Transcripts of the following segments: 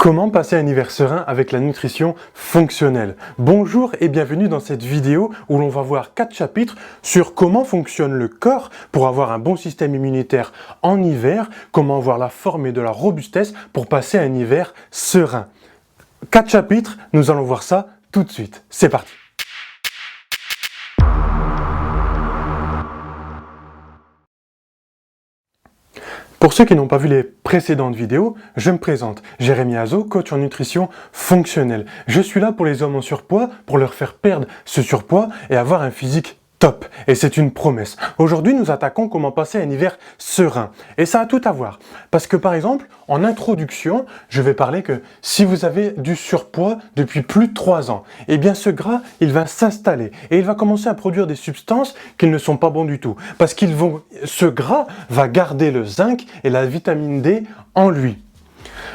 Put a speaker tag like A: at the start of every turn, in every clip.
A: Comment passer un hiver serein avec la nutrition fonctionnelle? Bonjour et bienvenue dans cette vidéo où l'on va voir 4 chapitres sur comment fonctionne le corps pour avoir un bon système immunitaire en hiver, comment avoir la forme et de la robustesse pour passer un hiver serein. 4 chapitres, nous allons voir ça tout de suite. C'est parti! Pour ceux qui n'ont pas vu les précédentes vidéos, je me présente, Jérémy Azo, coach en nutrition fonctionnelle. Je suis là pour les hommes en surpoids, pour leur faire perdre ce surpoids et avoir un physique top. Et c'est une promesse. Aujourd'hui, nous attaquons comment passer un hiver serein. Et ça a tout à voir. Parce que par exemple, en introduction, je vais parler que si vous avez du surpoids depuis plus de 3 ans, eh bien ce gras, il va s'installer et il va commencer à produire des substances qui ne sont pas bonnes du tout. Parce ce gras va garder le zinc et la vitamine D en lui.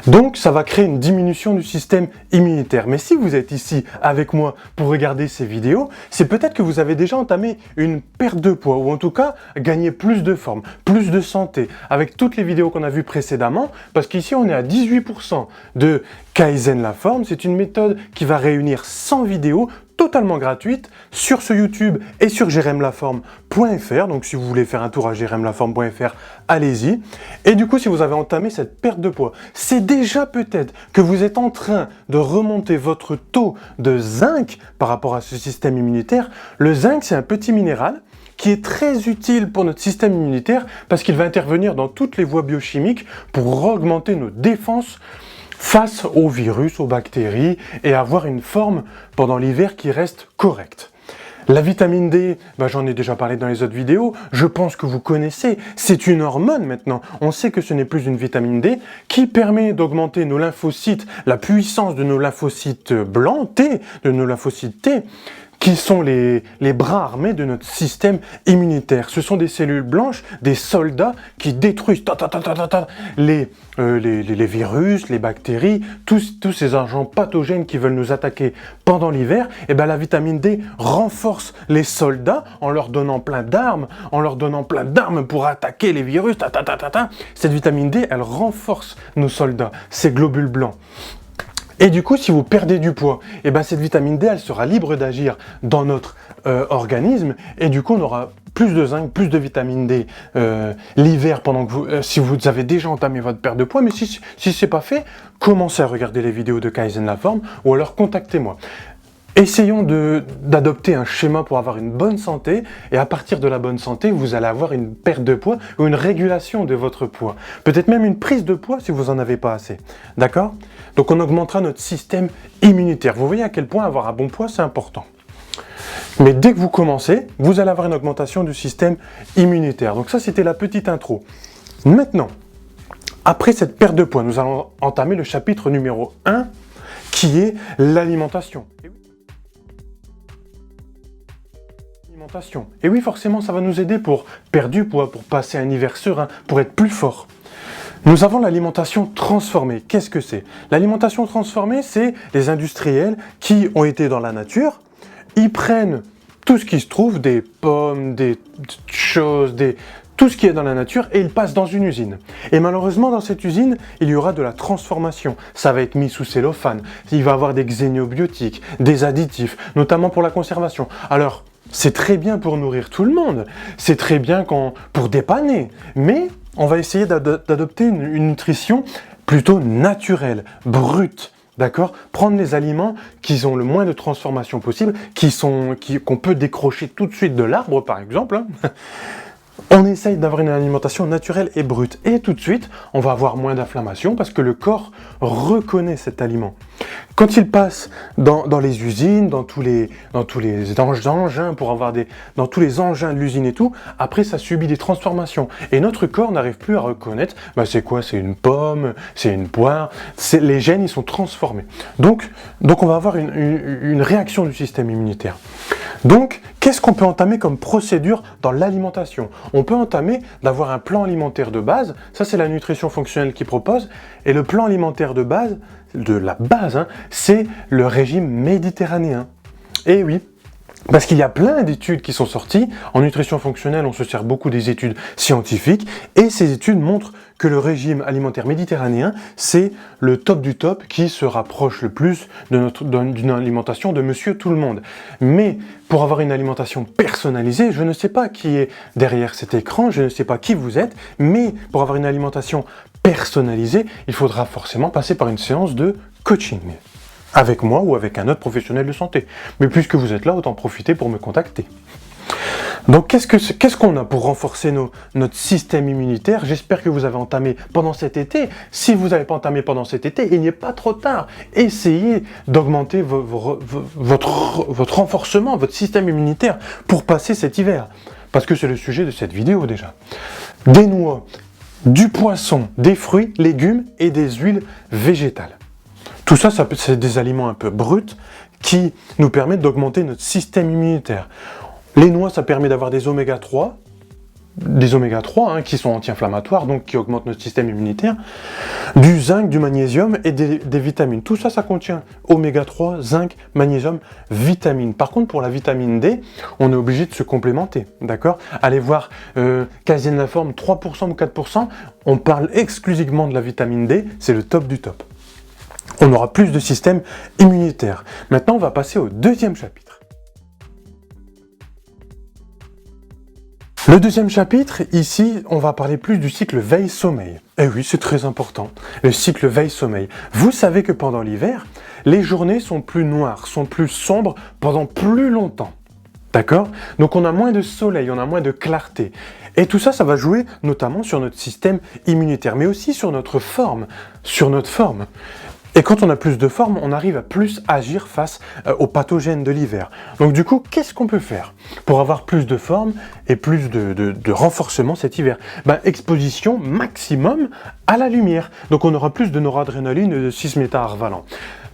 A: Donc, ça va créer une diminution du système immunitaire. Mais si vous êtes ici avec moi pour regarder ces vidéos, c'est peut-être que vous avez déjà entamé une perte de poids ou en tout cas gagné plus de forme, plus de santé avec toutes les vidéos qu'on a vues précédemment parce qu'ici on est à 18% de Kaizen la forme. C'est une méthode qui va réunir 100 vidéos totalement gratuite sur ce YouTube et sur jeremlaforme.fr. Donc si vous voulez faire un tour à jeremlaforme.fr, allez-y. Et du coup, si vous avez entamé cette perte de poids, c'est déjà peut-être que vous êtes en train de remonter votre taux de zinc par rapport à ce système immunitaire. Le zinc, c'est un petit minéral qui est très utile pour notre système immunitaire parce qu'il va intervenir dans toutes les voies biochimiques pour augmenter nos défenses face aux virus, aux bactéries et avoir une forme pendant l'hiver qui reste correcte. La vitamine D, j'en ai déjà parlé dans les autres vidéos, je pense que vous connaissez, c'est une hormone maintenant. On sait que ce n'est plus une vitamine D qui permet d'augmenter nos lymphocytes, la puissance de nos lymphocytes blancs, de nos lymphocytes T, qui sont les bras armés de notre système immunitaire. Ce sont des cellules blanches, des soldats qui détruisent les virus, les bactéries, tous ces agents pathogènes qui veulent nous attaquer pendant l'hiver. Et la vitamine D renforce les soldats en leur donnant plein d'armes, pour attaquer les virus. Cette vitamine D, elle renforce nos soldats, ces globules blancs. Et du coup, si vous perdez du poids, cette vitamine D, elle sera libre d'agir dans notre organisme. Et du coup, on aura plus de zinc, plus de vitamine D l'hiver pendant que si vous avez déjà entamé votre perte de poids. Mais si ce n'est pas fait, commencez à regarder les vidéos de Kaizen la forme ou alors contactez-moi. Essayons d'adopter un schéma pour avoir une bonne santé et à partir de la bonne santé, vous allez avoir une perte de poids ou une régulation de votre poids. Peut-être même une prise de poids si vous n'en avez pas assez. D'accord? Donc on augmentera notre système immunitaire. Vous voyez à quel point avoir un bon poids, c'est important. Mais dès que vous commencez, vous allez avoir une augmentation du système immunitaire. Donc ça, c'était la petite intro. Maintenant, après cette perte de poids, nous allons entamer le chapitre numéro 1 qui est l'alimentation. Et oui, forcément, ça va nous aider pour perdre du poids, pour passer un hiver serein, pour être plus fort. Nous avons l'alimentation transformée. Qu'est-ce que c'est? L'alimentation transformée, c'est les industriels qui ont été dans la nature. Ils prennent tout ce qui se trouve, des pommes, des choses, tout ce qui est dans la nature, et ils passent dans une usine. Et malheureusement, dans cette usine, il y aura de la transformation. Ça va être mis sous cellophane. Il va y avoir des xénobiotiques, des additifs, notamment pour la conservation. Alors, c'est très bien pour nourrir tout le monde, c'est très bien pour dépanner, mais on va essayer d'adopter une nutrition plutôt naturelle, brute, d'accord? Prendre les aliments qui ont le moins de transformation possible, qu'on peut décrocher tout de suite de l'arbre, par exemple, hein. On essaye d'avoir une alimentation naturelle et brute. Et tout de suite, on va avoir moins d'inflammation parce que le corps reconnaît cet aliment. Quand il passe dans les usines, dans tous les engins, dans tous les engins de l'usine et tout, après ça subit des transformations. Et notre corps n'arrive plus à reconnaître, c'est quoi? C'est une pomme, c'est une poire, les gènes, ils sont transformés. Donc on va avoir une réaction du système immunitaire. Donc, qu'est-ce qu'on peut entamer comme procédure dans l'alimentation? On peut entamer d'avoir un plan alimentaire de base, ça c'est la nutrition fonctionnelle qui propose, et le plan alimentaire de base, c'est le régime méditerranéen. Et oui, Parce qu'il y a plein d'études qui sont sorties. En nutrition fonctionnelle, on se sert beaucoup des études scientifiques. Et ces études montrent que le régime alimentaire méditerranéen, c'est le top du top qui se rapproche le plus d'une alimentation de monsieur tout le monde. Mais pour avoir une alimentation personnalisée, je ne sais pas qui est derrière cet écran, je ne sais pas qui vous êtes, mais pour avoir une alimentation personnalisée, il faudra forcément passer par une séance de coaching. Avec moi ou avec un autre professionnel de santé. Mais puisque vous êtes là, autant profiter pour me contacter. Donc qu'est-ce qu'on a pour renforcer notre système immunitaire? J'espère que vous avez entamé pendant cet été. Si vous n'avez pas entamé pendant cet été, il n'est pas trop tard. Essayez d'augmenter votre renforcement, votre système immunitaire pour passer cet hiver. Parce que c'est le sujet de cette vidéo déjà. Des noix, du poisson, des fruits, légumes et des huiles végétales. Tout ça, c'est des aliments un peu bruts qui nous permettent d'augmenter notre système immunitaire. Les noix, ça permet d'avoir des oméga 3, qui sont anti-inflammatoires, donc qui augmentent notre système immunitaire, du zinc, du magnésium et des vitamines. Tout ça, ça contient oméga 3, zinc, magnésium, vitamines. Par contre, pour la vitamine D, on est obligé de se complémenter, d'accord? Allez voir Casénaform, 3% ou 4%, on parle exclusivement de la vitamine D, c'est le top du top. On aura plus de système immunitaire. Maintenant, on va passer au deuxième chapitre. Le deuxième chapitre, ici, on va parler plus du cycle veille-sommeil. Eh oui, c'est très important, le cycle veille-sommeil. Vous savez que pendant l'hiver, les journées sont plus noires, sont plus sombres pendant plus longtemps. D'accord? Donc on a moins de soleil, on a moins de clarté. Et tout ça, ça va jouer notamment sur notre système immunitaire, mais aussi sur notre forme. Et quand on a plus de forme, on arrive à plus agir face aux pathogènes de l'hiver. Donc du coup, qu'est-ce qu'on peut faire pour avoir plus de forme et plus de renforcement cet hiver? Exposition maximum à la lumière. Donc on aura plus de noradrénaline et de 6-méta-arvalan.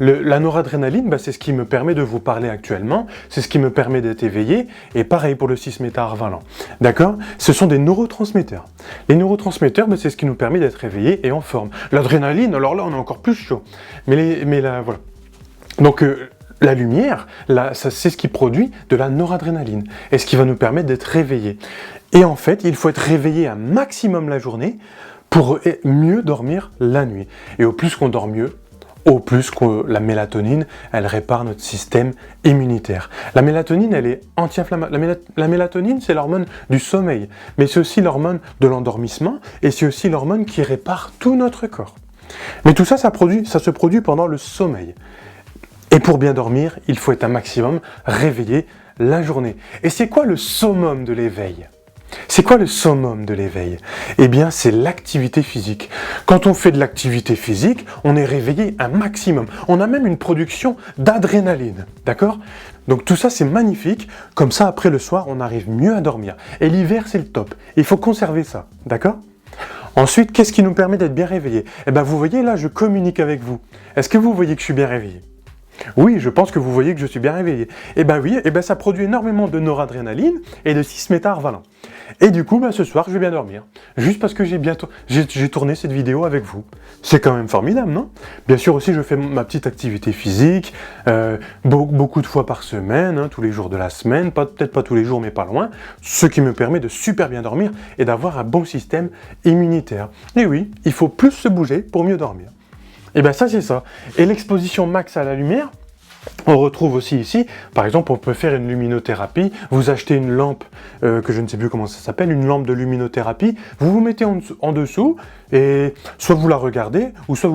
A: La noradrénaline, c'est ce qui me permet de vous parler actuellement, c'est ce qui me permet d'être éveillé, et pareil pour le 6-méta-arvalan. D'accord? Ce sont des neurotransmetteurs. Les neurotransmetteurs, c'est ce qui nous permet d'être éveillé et en forme. L'adrénaline, alors là, on est encore plus chaud. Mais là, voilà. Donc, la lumière, c'est ce qui produit de la noradrénaline, et ce qui va nous permettre d'être réveillé. Et en fait, il faut être réveillé un maximum la journée pour mieux dormir la nuit. Et au plus qu'on dort mieux, au plus que la mélatonine, elle répare notre système immunitaire. La mélatonine, elle est anti-inflammatoire. La mélatonine, c'est l'hormone du sommeil, mais c'est aussi l'hormone de l'endormissement, et c'est aussi l'hormone qui répare tout notre corps. Mais tout ça, ça se produit pendant le sommeil. Et pour bien dormir, il faut être un maximum réveillé la journée. Et c'est quoi le summum de l'éveil ? C'est quoi le summum de l'éveil? Eh bien, c'est l'activité physique. Quand on fait de l'activité physique, on est réveillé un maximum. On a même une production d'adrénaline, d'accord? Donc tout ça, c'est magnifique. Comme ça, après le soir, on arrive mieux à dormir. Et l'hiver, c'est le top. Il faut conserver ça, d'accord? Ensuite, qu'est-ce qui nous permet d'être bien réveillé? Eh bien, vous voyez, là, je communique avec vous. Est-ce que vous voyez que je suis bien réveillé? Oui, je pense que vous voyez que je suis bien réveillé. Eh bien oui, ça produit énormément de noradrénaline et de 6-méta-arvalan. Et du coup, ce soir, je vais bien dormir. Juste parce que j'ai tourné cette vidéo avec vous. C'est quand même formidable, non? Bien sûr aussi, je fais ma petite activité physique, beaucoup de fois par semaine, tous les jours de la semaine, peut-être pas tous les jours, mais pas loin, ce qui me permet de super bien dormir et d'avoir un bon système immunitaire. Et oui, il faut plus se bouger pour mieux dormir. Et bien ça, c'est ça. Et l'exposition max à la lumière, on retrouve aussi ici, par exemple, on peut faire une luminothérapie, vous achetez une lampe, que je ne sais plus comment ça s'appelle, une lampe de luminothérapie, vous vous mettez en dessous, et soit vous la regardez, ou soit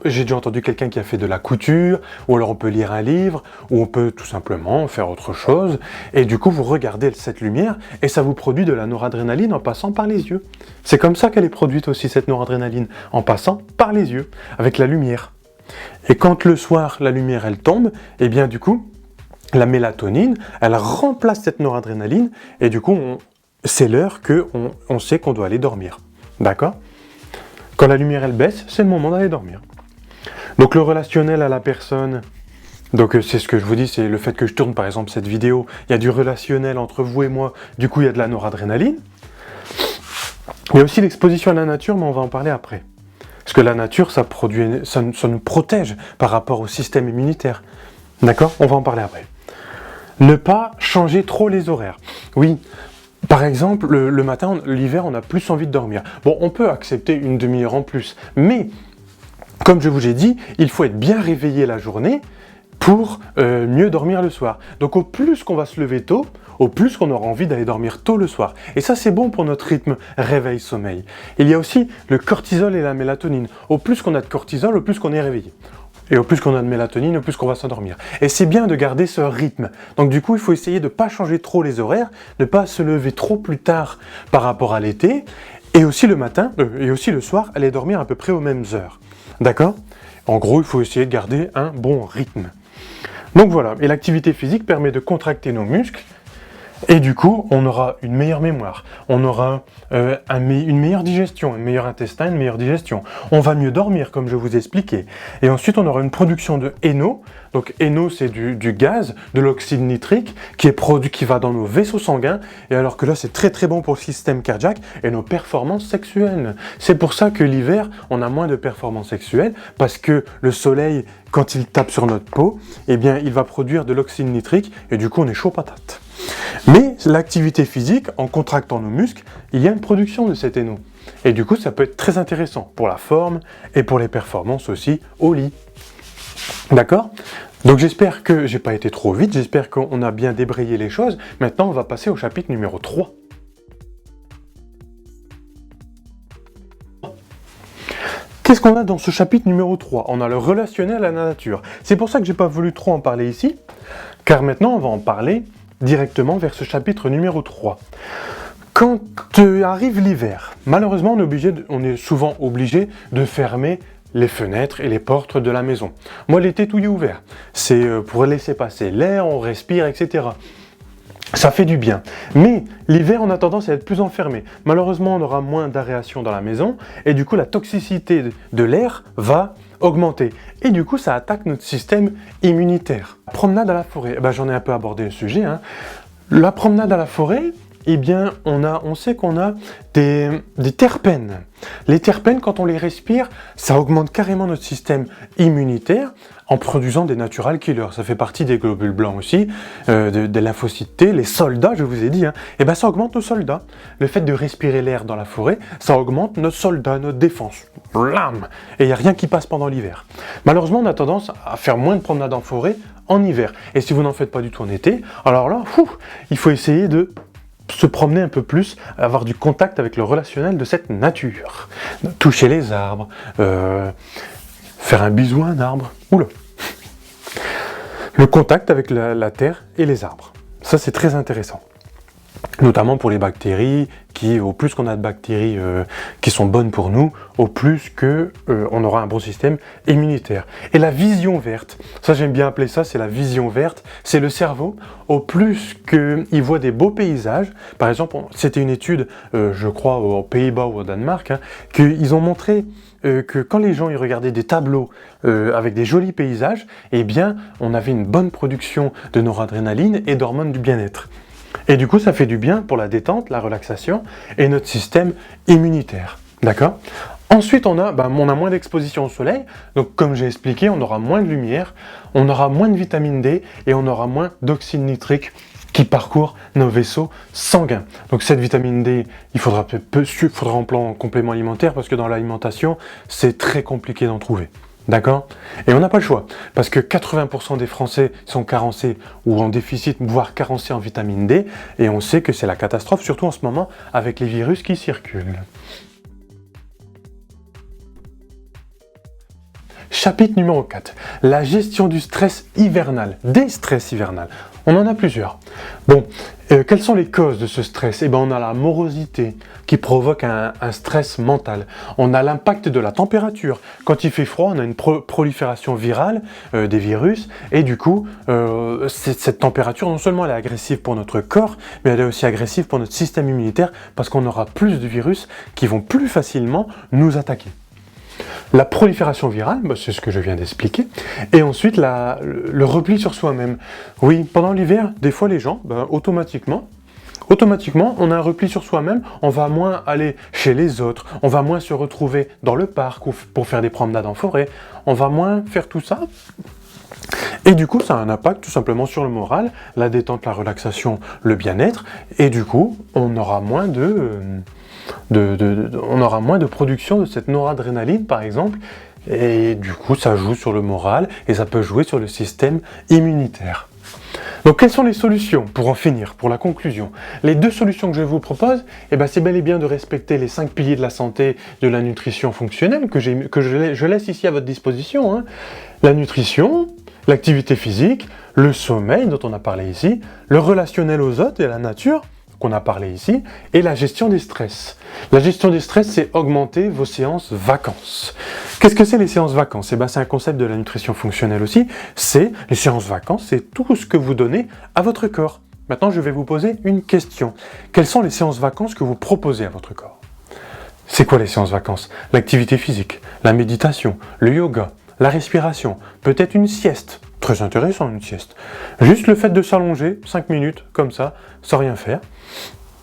A: j'ai déjà entendu quelqu'un qui a fait de la couture, ou alors on peut lire un livre, ou on peut tout simplement faire autre chose, et du coup vous regardez cette lumière, et ça vous produit de la noradrénaline en passant par les yeux. C'est comme ça qu'elle est produite aussi, cette noradrénaline, en passant par les yeux, avec la lumière. Et quand le soir, la lumière, elle tombe, et bien du coup, la mélatonine, elle remplace cette noradrénaline, et du coup, c'est l'heure qu'on sait qu'on doit aller dormir. D'accord? Quand la lumière, elle baisse, c'est le moment d'aller dormir. Donc le relationnel à la personne, donc c'est ce que je vous dis, c'est le fait que je tourne par exemple cette vidéo, il y a du relationnel entre vous et moi, du coup il y a de la noradrénaline. Il y a aussi l'exposition à la nature, mais on va en parler après. Parce que la nature, ça nous protège par rapport au système immunitaire. D'accord? On va en parler après. Ne pas changer trop les horaires. Oui, par exemple, le matin, l'hiver, on a plus envie de dormir. Bon, on peut accepter une demi-heure en plus, mais comme je vous ai dit, il faut être bien réveillé la journée pour mieux dormir le soir. Donc au plus qu'on va se lever tôt, au plus qu'on aura envie d'aller dormir tôt le soir. Et ça, c'est bon pour notre rythme réveil-sommeil. Il y a aussi le cortisol et la mélatonine. Au plus qu'on a de cortisol, au plus qu'on est réveillé. Et au plus qu'on a de mélatonine, au plus qu'on va s'endormir. Et c'est bien de garder ce rythme. Donc du coup, il faut essayer de ne pas changer trop les horaires, de ne pas se lever trop plus tard par rapport à l'été, et aussi le matin, et aussi le soir, aller dormir à peu près aux mêmes heures. D'accord ? En gros, il faut essayer de garder un bon rythme. Donc voilà, et l'activité physique permet de contracter nos muscles, et du coup, on aura une meilleure mémoire, on aura une meilleure digestion, un meilleur intestin, une meilleure digestion. On va mieux dormir, comme je vous ai expliqué. Et ensuite, on aura une production de NO. Donc NO, c'est du gaz, de l'oxyde nitrique, qui est produit, qui va dans nos vaisseaux sanguins. Et alors que là, c'est très très bon pour le système cardiaque et nos performances sexuelles. C'est pour ça que l'hiver, on a moins de performances sexuelles, parce que le soleil, quand il tape sur notre peau, eh bien, il va produire de l'oxyde nitrique, et du coup, on est chaud patate. Mais l'activité physique, en contractant nos muscles, il y a une production de cet NO. Et du coup, ça peut être très intéressant pour la forme et pour les performances aussi au lit. D'accord ? Donc j'espère que j'ai pas été trop vite, j'espère qu'on a bien débrayé les choses. Maintenant, on va passer au chapitre numéro 3. Qu'est-ce qu'on a dans ce chapitre numéro 3 ? On a le relationnel à la nature. C'est pour ça que j'ai pas voulu trop en parler ici, car maintenant, on va en parler directement vers ce chapitre numéro 3. Quand arrive l'hiver, malheureusement on est souvent obligé de fermer les fenêtres et les portes de la maison. Moi l'été tout est ouvert, c'est pour laisser passer l'air, on respire, etc. Ça fait du bien. Mais l'hiver, on a tendance à être plus enfermé. Malheureusement, on aura moins d'aération dans la maison et du coup la toxicité de l'air va augmenter. Et du coup, ça attaque notre système immunitaire. La promenade à la forêt, j'en ai un peu abordé le sujet. La promenade à la forêt, eh bien, on sait qu'on a des terpènes. Les terpènes, quand on les respire, ça augmente carrément notre système immunitaire en produisant des natural killers. Ça fait partie des globules blancs aussi, des lymphocytes T, les soldats, je vous ai dit. Et ça augmente nos soldats. Le fait de respirer l'air dans la forêt, ça augmente notre soldat, notre défense. Blam ! Et il n'y a rien qui passe pendant l'hiver. Malheureusement, on a tendance à faire moins de promenades en forêt en hiver. Et si vous n'en faites pas du tout en été, alors là, il faut essayer de se promener un peu plus, avoir du contact avec le relationnel de cette nature. Toucher les arbres, faire un bisou à un arbre. Oula. Le contact avec la terre et les arbres. Ça, c'est très intéressant. Notamment pour les bactéries, au plus qu'on a de bactéries qui sont bonnes pour nous, au plus on aura un bon système immunitaire. Et la vision verte, ça j'aime bien appeler ça, c'est la vision verte, c'est le cerveau, au plus qu'il voit des beaux paysages. Par exemple, c'était une étude, je crois, aux Pays-Bas ou au Danemark, qu'ils ont montré que quand les gens ils regardaient des tableaux avec des jolis paysages, eh bien, on avait une bonne production de noradrénaline et d'hormones du bien-être. Et du coup, ça fait du bien pour la détente, la relaxation et notre système immunitaire. D'accord ? Ensuite, on a moins d'exposition au soleil. Donc, comme j'ai expliqué, on aura moins de lumière, on aura moins de vitamine D et on aura moins d'oxyde nitrique qui parcourt nos vaisseaux sanguins. Donc, cette vitamine D, il faudra en plan complément alimentaire parce que dans l'alimentation, c'est très compliqué d'en trouver. D'accord ? Et on n'a pas le choix, parce que 80% des Français sont carencés ou en déficit, voire carencés en vitamine D, et on sait que c'est la catastrophe, surtout en ce moment, avec les virus qui circulent. Chapitre numéro 4, la gestion du stress hivernal, des stress hivernales. On en a plusieurs. Bon, quelles sont les causes de ce stress ? On a la morosité qui provoque un stress mental. On a l'impact de la température. Quand il fait froid, on a une prolifération virale des virus et du coup, cette température, non seulement elle est agressive pour notre corps, mais elle est aussi agressive pour notre système immunitaire parce qu'on aura plus de virus qui vont plus facilement nous attaquer. La prolifération virale, c'est ce que je viens d'expliquer, et ensuite le repli sur soi-même. Oui, pendant l'hiver, des fois les gens, automatiquement, on a un repli sur soi-même, on va moins aller chez les autres, on va moins se retrouver dans le parc pour faire des promenades en forêt, on va moins faire tout ça, Et du coup, ça a un impact tout simplement sur le moral, la détente, la relaxation, le bien-être, et du coup, on aura moins de production de cette noradrénaline, par exemple, et du coup, ça joue sur le moral, et ça peut jouer sur le système immunitaire. Donc, quelles sont les solutions pour en finir, pour la conclusion? Les 2 solutions que je vous propose, c'est bel et bien de respecter les 5 piliers de la santé, de la nutrition fonctionnelle, que je laisse ici à votre disposition, hein. La nutrition, l'activité physique, le sommeil dont on a parlé ici, le relationnel aux autres et à la nature, qu'on a parlé ici, et la gestion des stress. La gestion des stress, c'est augmenter vos séances vacances. Qu'est-ce que c'est les séances vacances? C'est un concept de la nutrition fonctionnelle aussi. Les séances vacances, c'est tout ce que vous donnez à votre corps. Maintenant, je vais vous poser une question. Quelles sont les séances vacances que vous proposez à votre corps? C'est quoi les séances vacances? L'activité physique, la méditation, le yoga, la respiration, peut-être une sieste. Très intéressant, une sieste. Juste le fait de s'allonger 5 minutes, comme ça, sans rien faire.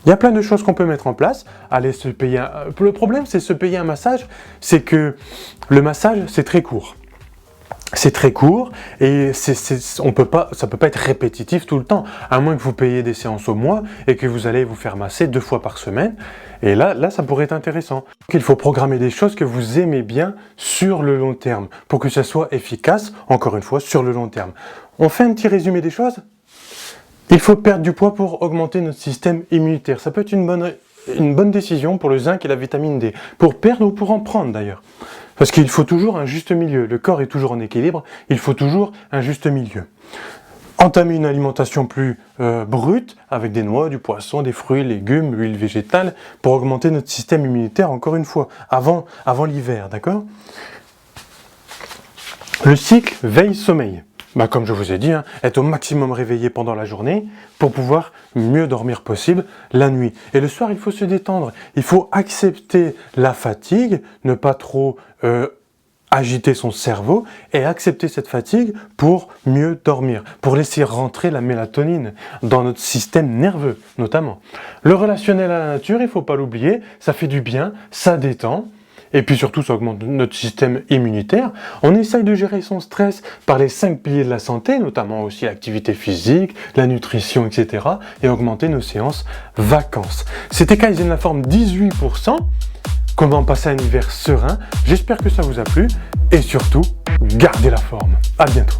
A: Il y a plein de choses qu'on peut mettre en place. Aller se payer Le problème, c'est se payer un massage, c'est que le massage, c'est très court. C'est très court et ça peut pas être répétitif tout le temps, à moins que vous payiez des séances au mois et que vous allez vous faire masser 2 fois par semaine. Et là, ça pourrait être intéressant. Donc, il faut programmer des choses que vous aimez bien sur le long terme pour que ça soit efficace, encore une fois, sur le long terme. On fait un petit résumé des choses. Il faut perdre du poids pour augmenter notre système immunitaire. Ça peut être une bonne décision pour le zinc et la vitamine D, pour perdre ou pour en prendre d'ailleurs. Parce qu'il faut toujours un juste milieu. Le corps est toujours en équilibre, il faut toujours un juste milieu. Entamer une alimentation plus brute, avec des noix, du poisson, des fruits, légumes, l'huile végétale, pour augmenter notre système immunitaire, encore une fois, avant l'hiver, d'accord? Le cycle veille-sommeil. Comme je vous ai dit, être au maximum réveillé pendant la journée pour pouvoir mieux dormir possible la nuit. Et le soir, il faut se détendre. Il faut accepter la fatigue, ne pas trop agiter son cerveau et accepter cette fatigue pour mieux dormir, pour laisser rentrer la mélatonine dans notre système nerveux notamment. Le relationnel à la nature, il ne faut pas l'oublier, ça fait du bien, ça détend. Et puis surtout, ça augmente notre système immunitaire. On essaye de gérer son stress par les 5 piliers de la santé, notamment aussi l'activité physique, la nutrition, etc. et augmenter nos séances vacances. C'était Kaizen la forme 18%. Comment passer un hiver serein. J'espère que ça vous a plu. Et surtout, gardez la forme. À bientôt.